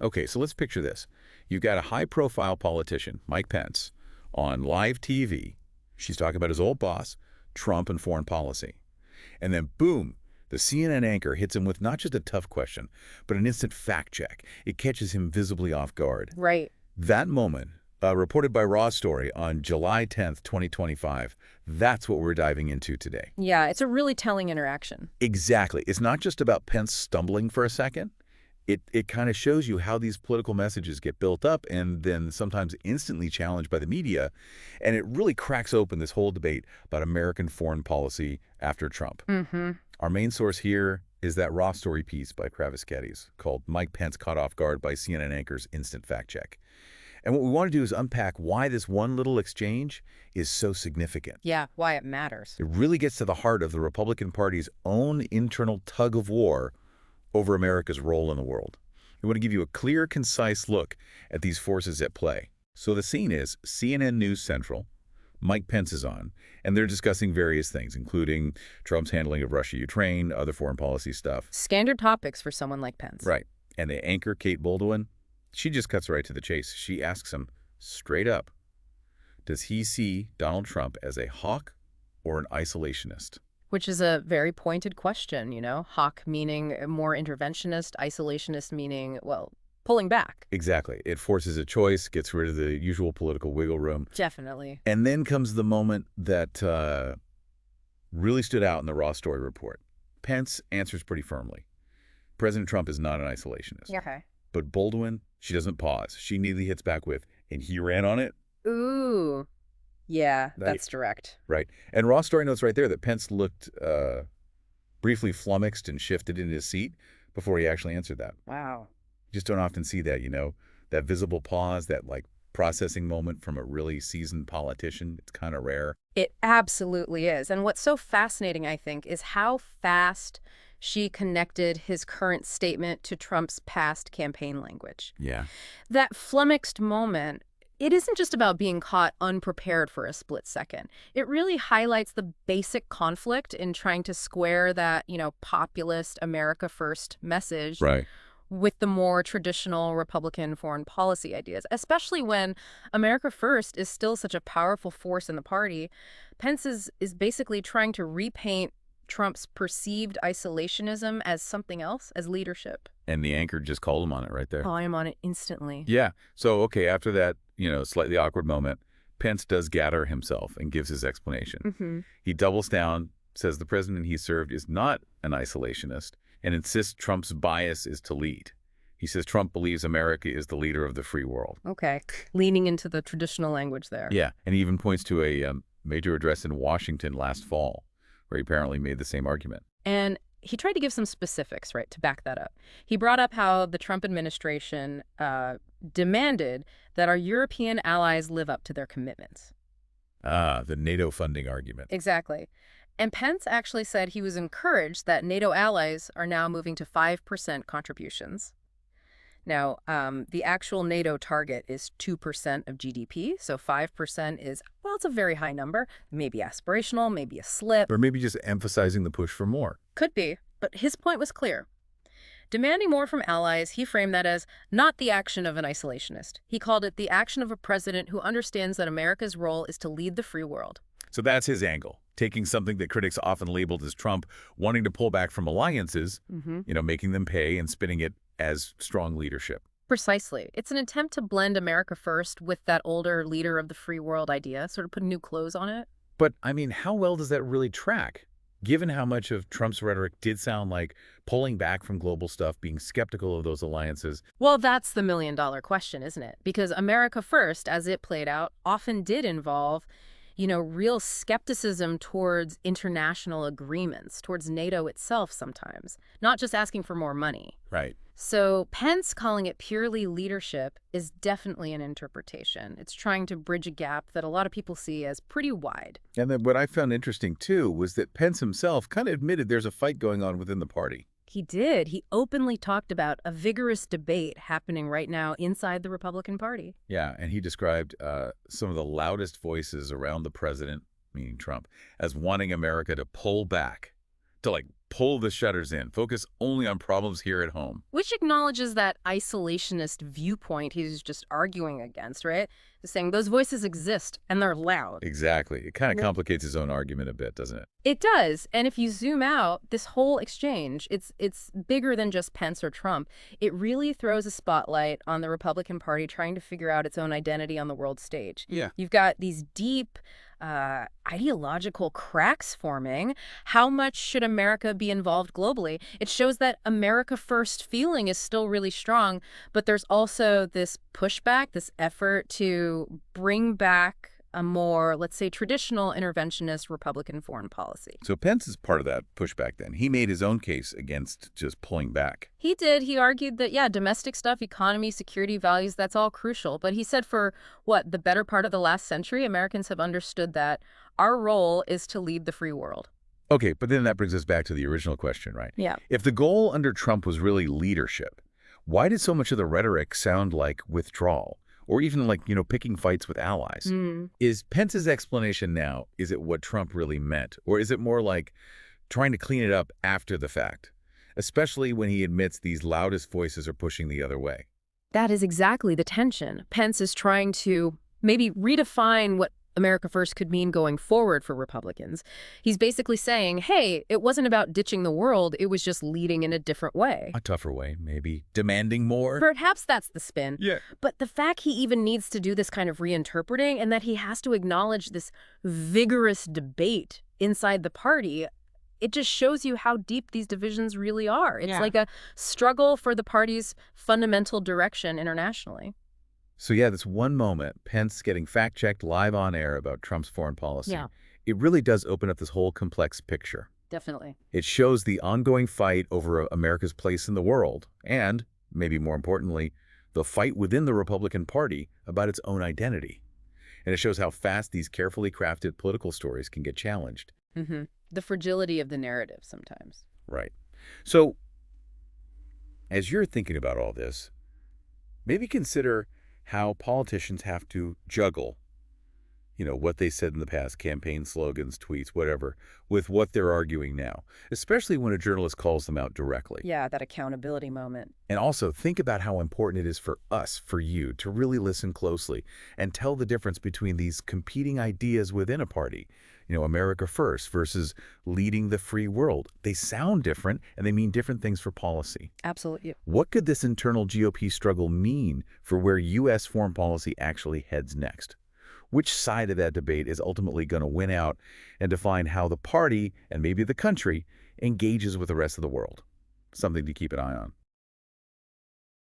Okay, so let's picture this. You've got a high-profile politician, Mike Pence, on live TV. She's talking about his old boss, Trump, and foreign policy. And then, boom, the CNN anchor hits him with not just a tough question, but an instant fact check. It catches him visibly off guard. Right. That moment, reported by Raw Story on July 10th, 2025, that's what we're diving into today. Yeah, it's a really telling interaction. Exactly. It's not just about Pence stumbling for a second. It kind of shows you how these political messages get built up and then sometimes instantly challenged by the media. And it really cracks open this whole debate about American foreign policy after Trump. Our main source here is that Raw Story piece by Travis Geddes called Mike Pence Caught Off Guard by CNN Anchor's Instant Fact Check. And what we want to do is unpack why this one little exchange is so significant. Yeah, why it matters. It really gets to the heart of the Republican Party's own internal tug of war over America's role in the world. We want to give you a clear, concise look at these forces at play. So the scene is CNN News Central. Mike Pence is on, and they're discussing various things, including Trump's handling of Russia-Ukraine, other foreign policy stuff. Standard topics for someone like Pence. Right. And the anchor, Kate Bolduan, she just cuts right to the chase. She asks him straight up, does he see Donald Trump as a hawk or an isolationist? Which is a very pointed question, you know? Hawk meaning more interventionist, isolationist meaning, well, pulling back. Exactly. It forces a choice, gets rid of the usual political wiggle room. Definitely. And then comes the moment that really stood out in the Raw Story report. Pence answers pretty firmly. President Trump is not an isolationist. Okay. But Bolduan, she doesn't pause. She immediately hits back with, and he ran on it? Ooh. Yeah, Right. that's direct. Right. And Raw Story notes right there that Pence looked briefly flummoxed and shifted in his seat before he actually answered that. Wow. You just don't often see that, you know, that visible pause, that like processing moment from a really seasoned politician. It's kind of rare. It absolutely is. And what's so fascinating, I think, is how fast she connected his current statement to Trump's past campaign language. Yeah. That flummoxed moment, it isn't just about being caught unprepared for a split second. It really highlights the basic conflict in trying to square that, you know, populist America First message Right. with the more traditional Republican foreign policy ideas, especially when America First is still such a powerful force in the party. Pence is basically trying to repaint Trump's perceived isolationism as something else, as leadership. And the anchor just called him on it right there. Oh, I am on it instantly. Yeah. So, okay, after that, you know, slightly awkward moment, Pence does gather himself and gives his explanation. He doubles down, says the president he served is not an isolationist, and insists Trump's bias is to lead. He says Trump believes America is the leader of the free world. Okay. Leaning into the traditional language there. Yeah. And he even points to a major address in Washington last fall, where he apparently made the same argument. And he tried to give some specifics, right, to back that up. He brought up how the Trump administration demanded that our European allies live up to their commitments. Ah, the NATO funding argument. Exactly. And Pence actually said he was encouraged that NATO allies are now moving to 5% contributions. Now, the actual NATO target is 2% of GDP, so 5% is, well, it's a very high number. Maybe aspirational, maybe a slip. Or maybe just emphasizing the push for more. Could be, but his point was clear. Demanding more from allies, he framed that as not the action of an isolationist. He called it the action of a president who understands that America's role is to lead the free world. So that's his angle, taking something that critics often labeled as Trump wanting to pull back from alliances, you know, making them pay and spinning it as strong leadership. Precisely. It's an attempt to blend America First with that older leader of the free world idea, sort of put new clothes on it. But, I mean, how well does that really track? Given how much of Trump's rhetoric did sound like pulling back from global stuff, being skeptical of those alliances. Well, that's the million-dollar question, isn't it? Because America First, as it played out, often did involve, you know, real skepticism towards international agreements, towards NATO itself sometimes, not just asking for more money. Right. So Pence calling it purely leadership is definitely an interpretation. It's trying to bridge a gap that a lot of people see as pretty wide. And then what I found interesting, too, was that Pence himself kind of admitted there's a fight going on within the party. He did. He openly talked about a vigorous debate happening right now inside the Republican Party. Yeah, and he described some of the loudest voices around the president, meaning Trump, as wanting America to pull back, to like pull the shutters in, focus only on problems here at home. Which acknowledges that isolationist viewpoint he's just arguing against, right? He's saying those voices exist, and they're loud. Exactly. It kind of complicates his own argument a bit, doesn't it? It does. And if you zoom out, this whole exchange, it's bigger than just Pence or Trump. It really throws a spotlight on the Republican Party trying to figure out its own identity on the world stage. Yeah. You've got these deep ideological cracks forming. How much should America be involved globally? It shows that America First feeling is still really strong, but there's also this pushback, this effort to bring back a more, let's say, traditional interventionist Republican foreign policy. So Pence is part of that pushback then. He made his own case against just pulling back. He did. He argued that, yeah, domestic stuff, economy, security values, that's all crucial. But he said for, the better part of the last century, Americans have understood that our role is to lead the free world. Okay, but then that brings us back to the original question, right? Yeah. If the goal under Trump was really leadership, why did so much of the rhetoric sound like withdrawal? Or even like, picking fights with allies? Is Pence's explanation now, is it what Trump really meant? Or is it more like trying to clean it up after the fact? Especially when he admits these loudest voices are pushing the other way. That is exactly the tension. Pence is trying to maybe redefine what America First could mean going forward for Republicans. He's basically saying, hey, it wasn't about ditching the world, it was just leading in a different way. A tougher way, maybe. Demanding more? Perhaps that's the spin. Yeah. But the fact he even needs to do this kind of reinterpreting and that he has to acknowledge this vigorous debate inside the party, it just shows you how deep these divisions really are. It's like a struggle for the party's fundamental direction internationally. So yeah, this one moment, Pence getting fact-checked live on air about Trump's foreign policy, it really does open up this whole complex picture. Definitely. It shows the ongoing fight over America's place in the world and, maybe more importantly, the fight within the Republican Party about its own identity. And it shows how fast these carefully crafted political stories can get challenged. The fragility of the narrative sometimes. Right. So, as you're thinking about all this, maybe consider how politicians have to juggle, what they said in the past, campaign slogans, tweets, whatever, with what they're arguing now, especially when a journalist calls them out directly. Yeah, that accountability moment. And also think about how important it is for us, for you, to really listen closely and tell the difference between these competing ideas within a party. America First versus leading the free world. They sound different and they mean different things for policy. Absolutely. What could this internal GOP struggle mean for where U.S. foreign policy actually heads next? Which side of that debate is ultimately going to win out and define how the party, and maybe the country, engages with the rest of the world? Something to keep an eye on.